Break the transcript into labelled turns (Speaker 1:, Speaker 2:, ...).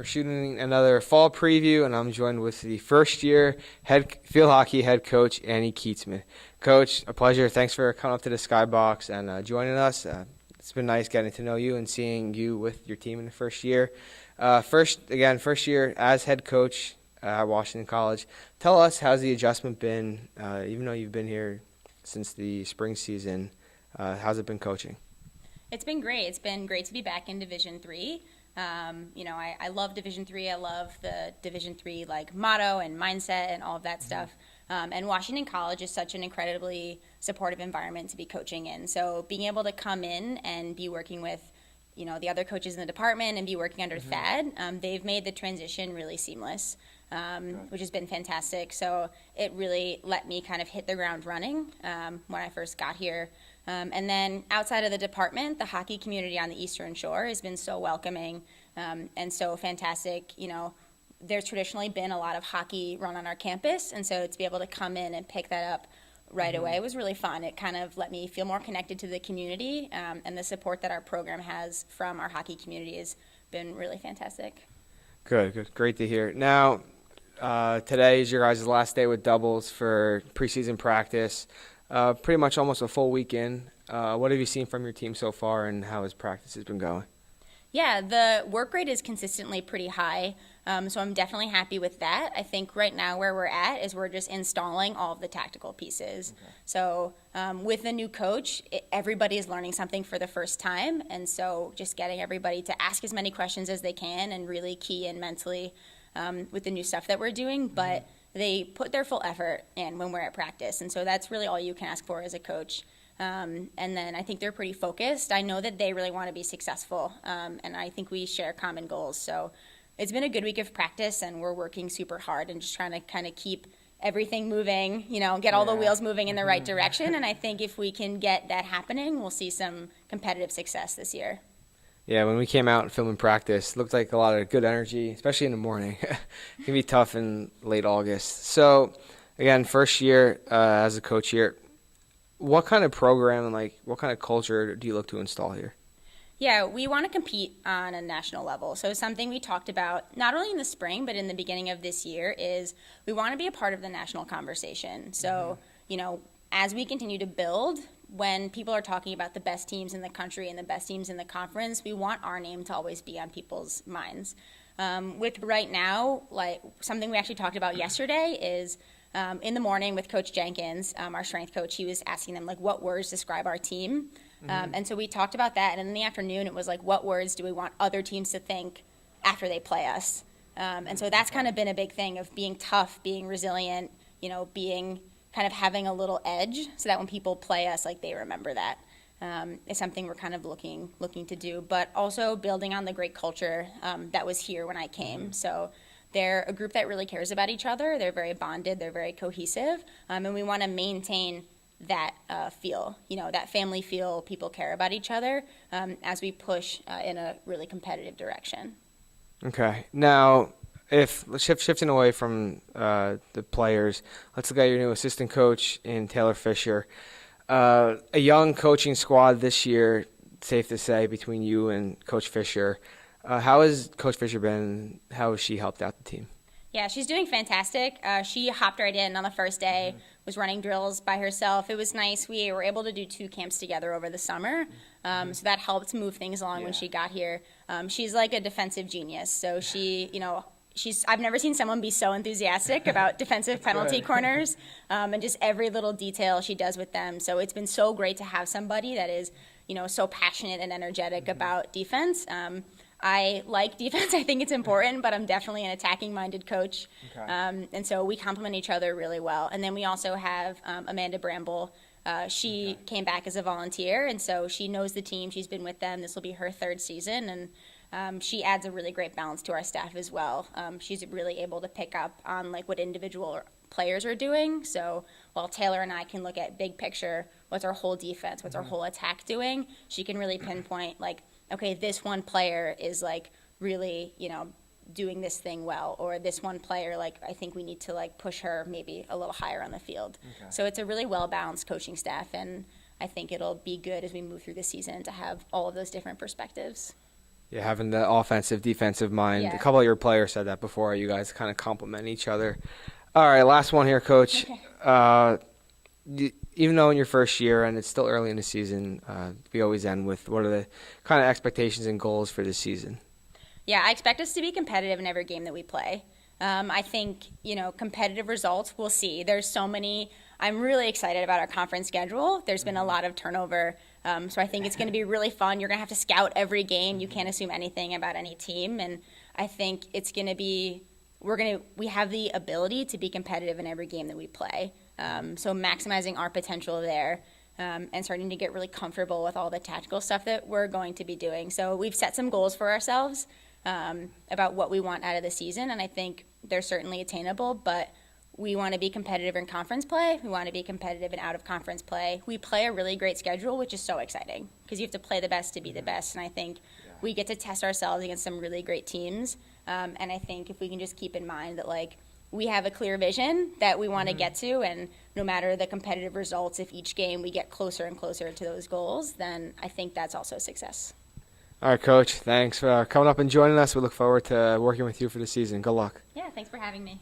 Speaker 1: We're shooting another fall preview, and I'm joined with the first-year field hockey head coach, Annie Kietzman. Coach, a pleasure. Thanks for coming up to the Skybox and joining us. It's been nice getting to know you and seeing you with your team in the first year. First year as head coach at Washington College. Tell us, how's the adjustment been, even though you've been here since the spring season? How's it been coaching?
Speaker 2: It's been great. It's been great to be back in Division III. I love Division III. I love the Division III motto and mindset and all of that stuff. And Washington College is such an incredibly supportive environment to be coaching in. So being able to come in and be working with, the other coaches in the department and be working under Thad, they've made the transition really seamless, which has been fantastic. So it really let me kind of hit the ground running when I first got here. And then outside of the department, the hockey community on the Eastern Shore has been so welcoming and so fantastic. There's traditionally been a lot of hockey run on our campus, and so to be able to come in and pick that up right away was really fun. It kind of let me feel more connected to the community, and the support that our program has from our hockey community has been really fantastic.
Speaker 1: Good. Great to hear. Now, today is your guys' last day with doubles for preseason practice. Pretty much almost a full weekend. What have you seen from your team so far, and how has practices been going?
Speaker 2: Yeah, the work rate is consistently pretty high, so I'm definitely happy with that. I think right now where we're at is we're just installing all of the tactical pieces. Okay. So with the new coach, everybody is learning something for the first time, and so just getting everybody to ask as many questions as they can and really key in mentally with the new stuff that we're doing, but they put their full effort in when we're at practice, and so that's really all you can ask for as a coach. And then I think they're pretty focused. I know that they really want to be successful, and I think we share common goals. So it's been a good week of practice, and we're working super hard and just trying to kind of keep everything moving, get all the wheels moving in the right direction. And I think if we can get that happening, we'll see some competitive success this year.
Speaker 1: Yeah, when we came out and filmed practice, it looked like a lot of good energy, especially in the morning. It can be tough in late August. So, again, first year as a coach here, what kind of program and what kind of culture do you look to install here?
Speaker 2: Yeah, we want to compete on a national level. So something we talked about not only in the spring but in the beginning of this year is we want to be a part of the national conversation. So, as we continue to build, when people are talking about the best teams in the country and the best teams in the conference, we want our name to always be on people's minds. With right now, something we actually talked about yesterday is in the morning with Coach Jenkins, our strength coach, he was asking them what words describe our team. And so we talked about that, and in the afternoon it was what words do we want other teams to think after they play us? And so that's kind of been a big thing of being tough, being resilient, being kind of having a little edge so that when people play us, they remember that. Is something we're kind of looking to do, but also building on the great culture that was here when I came. So they're a group that really cares about each other. They're very bonded. They're very cohesive. And we want to maintain that feel, that family feel. People care about each other as we push in a really competitive direction. Okay.
Speaker 1: Now, if shifting away from the players, let's look at your new assistant coach in Taylor Fisher. A young coaching squad this year, safe to say, between you and Coach Fisher. How has Coach Fisher been? How has she helped out the team?
Speaker 2: Yeah, she's doing fantastic. She hopped right in on the first day, was running drills by herself. It was nice. We were able to do 2 camps together over the summer, so that helped move things along when she got here. She's like a defensive genius, so I've never seen someone be so enthusiastic about defensive penalty corners and just every little detail she does with them. So it's been so great to have somebody that is, so passionate and energetic about defense. I like defense. I think it's important, but I'm definitely an attacking-minded coach. Okay. And so we complement each other really well. And then we also have Amanda Bramble. She came back as a volunteer, and so she knows the team. She's been with them. This will be her 3rd season, and she adds a really great balance to our staff as well. She's really able to pick up on what individual players are doing. So while Taylor and I can look at big picture, what's our whole defense, what's our whole attack doing, she can really pinpoint okay, this one player is really, doing this thing well, or this one player, I think we need to push her maybe a little higher on the field. Okay. So it's a really well-balanced coaching staff, and I think it'll be good as we move through the season to have all of those different perspectives.
Speaker 1: Yeah, having the offensive, defensive mind.
Speaker 2: Yeah.
Speaker 1: A couple of your players said that before. You guys kind of complement each other. All right, last one here, Coach.
Speaker 2: Okay.
Speaker 1: Even though in your first year and it's still early in the season, we always end with what are the kind of expectations and goals for this season?
Speaker 2: Yeah, I expect us to be competitive in every game that we play. I think, competitive results, we'll see. There's so many. I'm really excited about our conference schedule. There's been a lot of turnover. So I think it's going to be really fun. You're going to have to scout every game. You can't assume anything about any team. And I think it's going to be, we have the ability to be competitive in every game that we play. So maximizing our potential there. And starting to get really comfortable with all the tactical stuff that we're going to be doing. So we've set some goals for ourselves about what we want out of the season, and I think they're certainly attainable, but we want to be competitive in conference play. We want to be competitive in out-of-conference play. We play a really great schedule, which is so exciting because you have to play the best to be the best, and I think we get to test ourselves against some really great teams, and I think if we can just keep in mind that, we have a clear vision that we want to get to, and no matter the competitive results, if each game we get closer and closer to those goals, then I think that's also a success.
Speaker 1: All right, Coach. Thanks for coming up and joining us. We look forward to working with you for the season. Good luck.
Speaker 2: Yeah, thanks for having me.